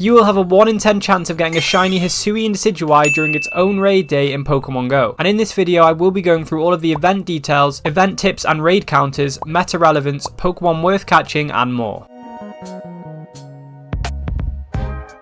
You will have a 1 in 10 chance of getting a shiny Hisuian Decidueye during its own raid day in Pokemon Go. And in this video I will be going through all of the event details, event tips and raid counters, meta relevance, Pokemon worth catching and more.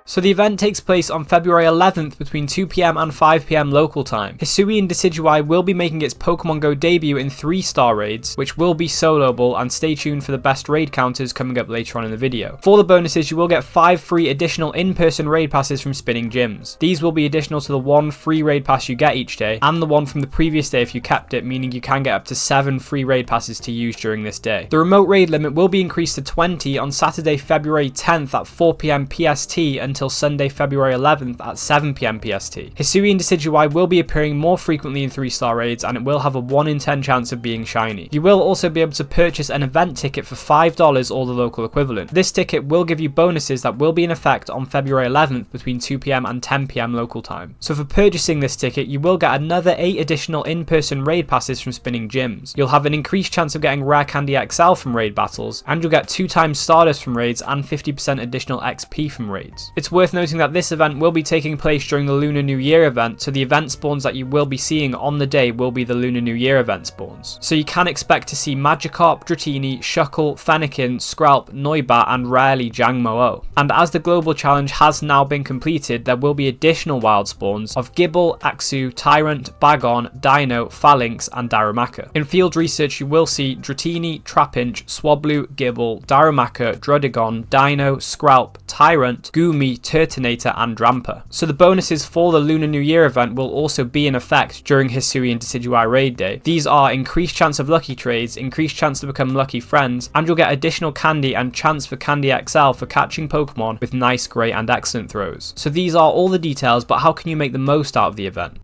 So the event takes place on February 11th between 2 PM and 5 PM local time. Hisuian Decidueye will be making its Pokemon Go debut in 3-star raids, which will be soloable, and stay tuned for the best raid counters coming up later on in the video. For the bonuses, you will get 5 free additional in-person raid passes from spinning gyms. These will be additional to the 1 free raid pass you get each day, and the one from the previous day if you kept it, meaning you can get up to 7 free raid passes to use during this day. The remote raid limit will be increased to 20 on Saturday, February 10th at 4 PM PST until Sunday, February 11th at 7 PM PST. Hisuian Decidueye will be appearing more frequently in 3-star raids, and it will have a 1 in 10 chance of being shiny. You will also be able to purchase an event ticket for $5 or the local equivalent. This ticket will give you bonuses that will be in effect on February 11th between 2 PM and 10 PM local time. So for purchasing this ticket, you will get another 8 additional in-person raid passes from spinning gyms. You'll have an increased chance of getting Rare Candy XL from raid battles, and you'll get 2 times Stardust from raids and 50% additional XP from raids. It's worth noting that this event will be taking place during the Lunar New Year event, so the event spawns that you will be seeing on the day will be the Lunar New Year event spawns. So you can expect to see Magikarp, Dratini, Shuckle, Fennekin, Skrelp, Noibat and rarely Jangmo-o. And as the global challenge has now been completed, there will be additional wild spawns of Gible, Axew, Tyrant, Bagon, Dino, Phalanx and Darumaka. In field research you will see Dratini, Trapinch, Swablu, Gible, Darumaka, Druddigon, Dino, Skrelp, Tyrant, Goomy, Turtonator and Drampa. So the bonuses for the Lunar New Year event will also be in effect during Hisuian Decidueye raid day. These are increased chance of lucky trades, increased chance to become lucky friends, and you'll get additional candy and chance for Candy XL for catching Pokemon with nice, great and excellent throws. So these are all the details, but how can you make the most out of the event?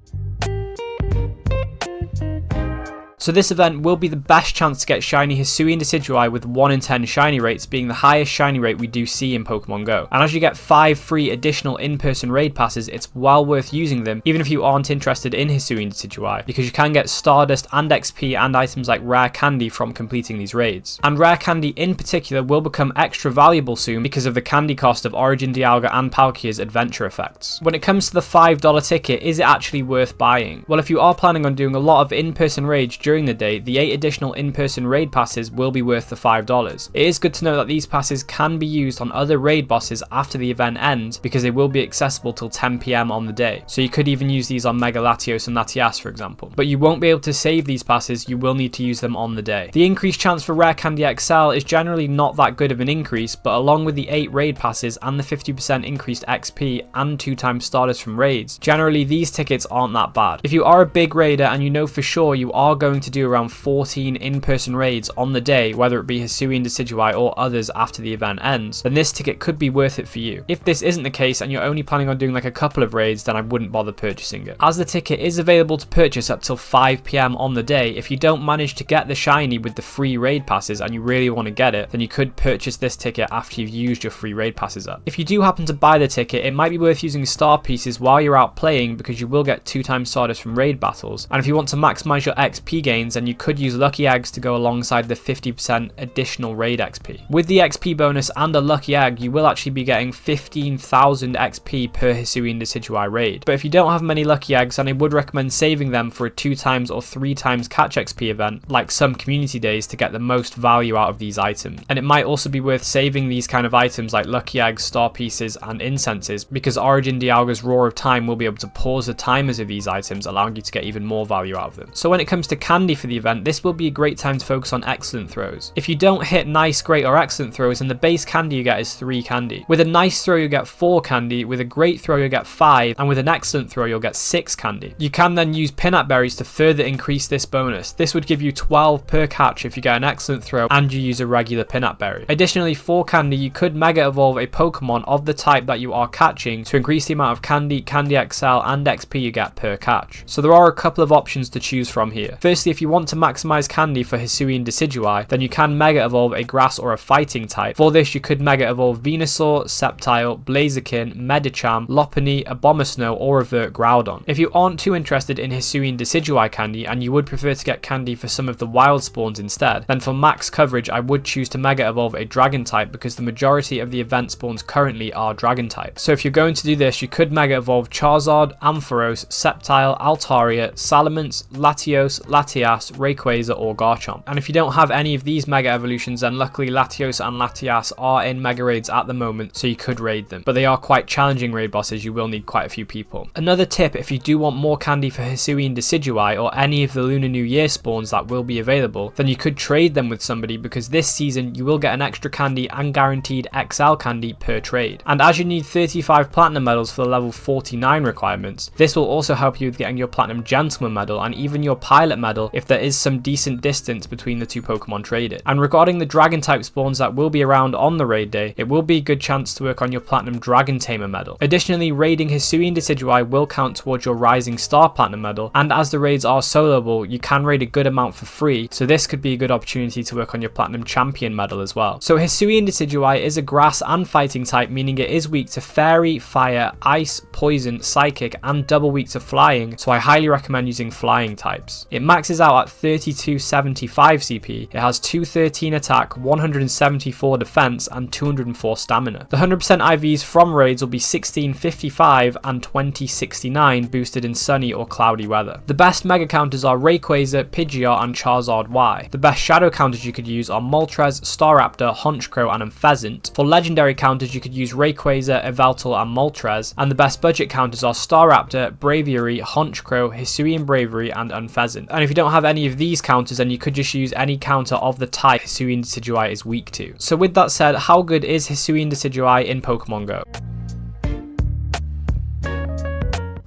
So this event will be the best chance to get shiny Hisuian Decidueye, with 1 in 10 shiny rates being the highest shiny rate we do see in Pokemon Go. And as you get 5 free additional in-person raid passes, it's well worth using them even if you aren't interested in Hisuian Decidueye, because you can get Stardust and XP and items like Rare Candy from completing these raids. And Rare Candy in particular will become extra valuable soon because of the candy cost of Origin Dialga and Palkia's adventure effects. When it comes to the $5 ticket, is it actually worth buying? Well, if you are planning on doing a lot of in-person raids during the day, the 8 additional in-person raid passes will be worth the $5. It is good to know that these passes can be used on other raid bosses after the event ends, because they will be accessible till 10 PM on the day. So you could even use these on Mega Latios and Latias, for example. But you won't be able to save these passes, you will need to use them on the day. The increased chance for Rare Candy XL is generally not that good of an increase, but along with the 8 raid passes and the 50% increased XP and 2 times Stardust from raids, generally these tickets aren't that bad. If you are a big raider and you know for sure you are going to do around 14 in-person raids on the day, whether it be Hisuian Decidueye or others after the event ends, then this ticket could be worth it for you. If this isn't the case and you're only planning on doing like a couple of raids, then I wouldn't bother purchasing it. As the ticket is available to purchase up till 5 PM on the day, if you don't manage to get the shiny with the free raid passes and you really want to get it, then you could purchase this ticket after you've used your free raid passes up. If you do happen to buy the ticket, it might be worth using star pieces while you're out playing, because you will get 2 times Stardust from raid battles. And if you want to maximize your XP gains, then you could use lucky eggs to go alongside the 50% additional raid XP. With the XP bonus and a lucky egg, you will actually be getting 15,000 XP per Hisuian Decidueye raid. But if you don't have many lucky eggs, then I would recommend saving them for a 2 times or 3 times catch XP event, like some community days, to get the most value out of these items. And it might also be worth saving these kind of items like lucky eggs, star pieces and incenses, because Origin Dialga's Roar of Time will be able to pause the timers of these items, allowing you to get even more value out of them. So when it comes to candy for the event, this will be a great time to focus on excellent throws. If you don't hit nice, great or excellent throws, then the base candy you get is 3 candy. With a nice throw you get 4 candy, with a great throw you'll get 5, and with an excellent throw you'll get 6 candy. You can then use peanut berries to further increase this bonus. This would give you 12 per catch if you get an excellent throw and you use a regular peanut berry. Additionally, for candy you could mega evolve a Pokemon of the type that you are catching to increase the amount of candy, Candy XL and XP you get per catch. So there are a couple of options to choose from here. Firstly, if you want to maximize candy for Hisuian Decidueye, then you can Mega Evolve a grass or a fighting type. For this, you could Mega Evolve Venusaur, Sceptile, Blaziken, Medicham, Lopunny, Abomasnow, or revert Groudon. If you aren't too interested in Hisuian Decidueye candy and you would prefer to get candy for some of the wild spawns instead, then for max coverage I would choose to Mega Evolve a dragon type because the majority of the event spawns currently are dragon types. So if you're going to do this, you could Mega Evolve Charizard, Ampharos, Sceptile, Altaria, Salamence, Latios, Latias, Rayquaza, or Garchomp. And if you don't have any of these Mega Evolutions, then luckily Latios and Latias are in Mega Raids at the moment, so you could raid them. But they are quite challenging raid bosses, you will need quite a few people. Another tip, if you do want more candy for Hisuian Decidueye or any of the Lunar New Year spawns that will be available, then you could trade them with somebody because this season you will get an extra candy and guaranteed XL candy per trade. And as you need 35 platinum medals for the level 49 requirements, this will also help you with getting your platinum gentleman medal and even your pilot medal if there is some decent distance between the two Pokemon traded. And regarding the dragon type spawns that will be around on the raid day, it will be a good chance to work on your platinum dragon tamer medal. Additionally, raiding Hisuian Decidueye will count towards your rising star platinum medal, and as the raids are soloable, you can raid a good amount for free, so this could be a good opportunity to work on your platinum champion medal as well. So Hisuian Decidueye is a grass and fighting type, meaning it is weak to fairy, fire, ice, poison, psychic, and double weak to flying, so I highly recommend using flying types. It maxes out at 3275 CP, it has 213 attack, 174 defense, and 204 stamina. The 100% IVs from raids will be 1655 and 2069 boosted in sunny or cloudy weather. The best mega counters are Rayquaza, Pidgeot, and Charizard Y. The best shadow counters you could use are Moltres, Staraptor, Honchkrow, and Unfezant. For legendary counters you could use Rayquaza, Yveltal, and Moltres, and the best budget counters are Staraptor, Braviary, Honchkrow, Hisuian Braviary, and Unfezant. And if you don't have any of these counters, then you could just use any counter of the type Hisuian Decidueye is weak to. So with that said, how good is Hisuian Decidueye in Pokemon Go?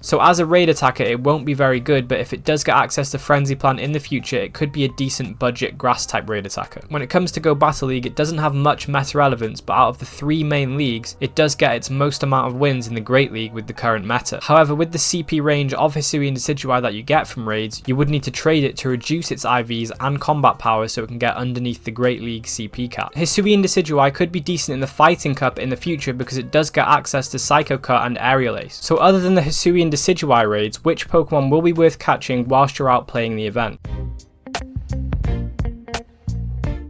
So as a raid attacker it won't be very good, but if it does get access to Frenzy Plant in the future, it could be a decent budget grass type raid attacker. When it comes to Go Battle League, it doesn't have much meta relevance, but out of the 3 main leagues, it does get its most amount of wins in the Great League with the current meta. However, with the CP range of Hisuian Decidueye that you get from raids, you would need to trade it to reduce its IVs and combat power so it can get underneath the Great League CP cap. Hisuian Decidueye could be decent in the Fighting Cup in the future because it does get access to Psycho Cut and Aerial Ace. So other than the Hisuian Decidueye raids, which Pokemon will be worth catching whilst you're out playing the event?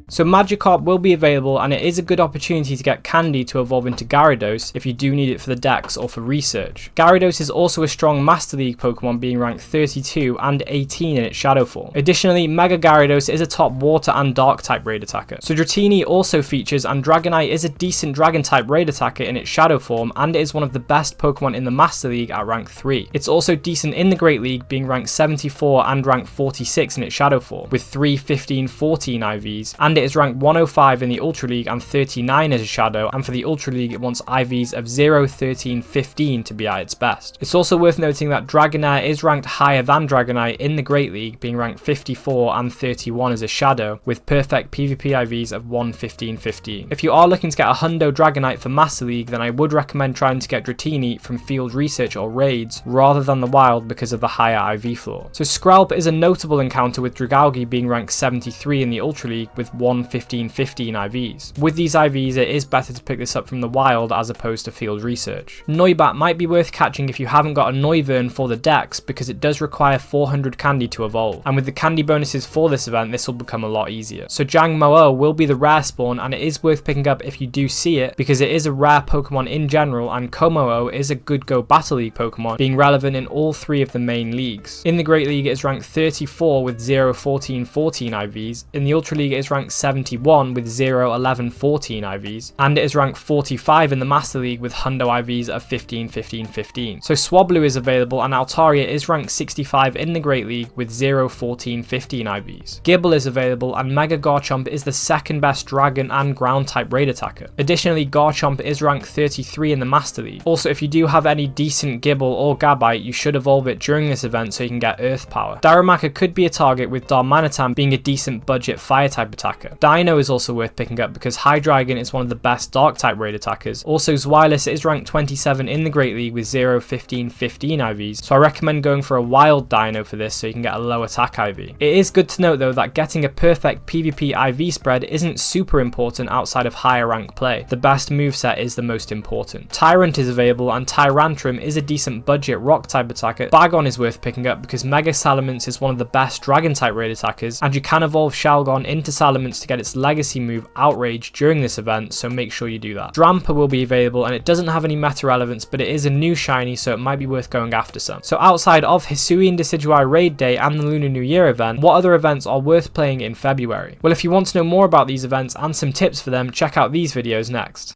So Magikarp will be available, and it is a good opportunity to get candy to evolve into Gyarados if you do need it for the Dex or for research. Gyarados is also a strong Master League Pokemon, being ranked 32 and 18 in its Shadow form. Additionally, Mega Gyarados is a top Water and Dark type raid attacker. So Dratini also features, and Dragonite is a decent Dragon type raid attacker in its Shadow form, and it is one of the best Pokemon in the Master League at rank 3. It's also decent in the Great League, being ranked 74 and ranked 46 in its Shadow form, with 3, 15, 14 IVs, and it is ranked 105 in the Ultra League and 39 as a Shadow, and for the Ultra League it wants IVs of 0, 13, 15 to be at its best. It's also worth noting that Dragonair is ranked higher than Dragonite in the Great League, being ranked 54 and 31 as a Shadow, with perfect PvP IVs of 1, 15, 15. If you are looking to get a Hundo Dragonite for Master League, then I would recommend trying to get Dratini from field research or raids rather than the wild because of the higher IV floor. So Skrelp is a notable encounter, with Dragalge being ranked 73 in the Ultra League with 1, 15, 15 IVs. With these IVs, it is better to pick this up from the wild as opposed to field research. Noibat might be worth catching if you haven't got a Noivern for the Dex, because it does require 400 candy to evolve, and with the candy bonuses for this event, this will become a lot easier. So Jangmo-o will be the rare spawn, and it is worth picking up if you do see it, because it is a rare Pokemon in general, and Kommo-o is a good Go Battle League Pokemon, being relevant in all 3 of the main leagues. In the Great League, it is ranked 34 with 0, 14, 14 IVs. In the Ultra League, it is ranked 71 with 0, 11, 14 IVs, and it is ranked 45 in the Master League with Hundo IVs of 15, 15, 15. So Swablu is available, and Altaria is ranked 65 in the Great League with 0, 14, 15 IVs. Gible is available, and Mega Garchomp is the second best Dragon and Ground type raid attacker. Additionally, Garchomp is ranked 33 in the Master League. Also, if you do have any decent Gible or Gabite, you should evolve it during this event so you can get Earth Power. Darumaka could be a target, with Darmanitan being a decent budget Fire type attacker. attacker. Dino is also worth picking up because Hydreigon is one of the best dark type raid attackers. Also, Zweilous is ranked 27 in the Great League with 0, 15, 15 IVs, so I recommend going for a wild Dino for this so you can get a low attack IV. It is good to note though that getting a perfect PvP IV spread isn't super important outside of higher rank play. The best moveset is the most important. Tyrant is available and Tyrantrum is a decent budget rock type attacker. Bagon is worth picking up because Mega Salamence is one of the best dragon type raid attackers, and you can evolve Shalgon into Salamence to get its legacy move Outrage during this event, so make sure you do that. Drampa will be available and it doesn't have any meta relevance, but it is a new shiny, so it might be worth going after some. So outside of Hisuian Decidueye raid day and the Lunar New Year event, what other events are worth playing in February? Well, if you want to know more about these events and some tips for them, check out these videos next.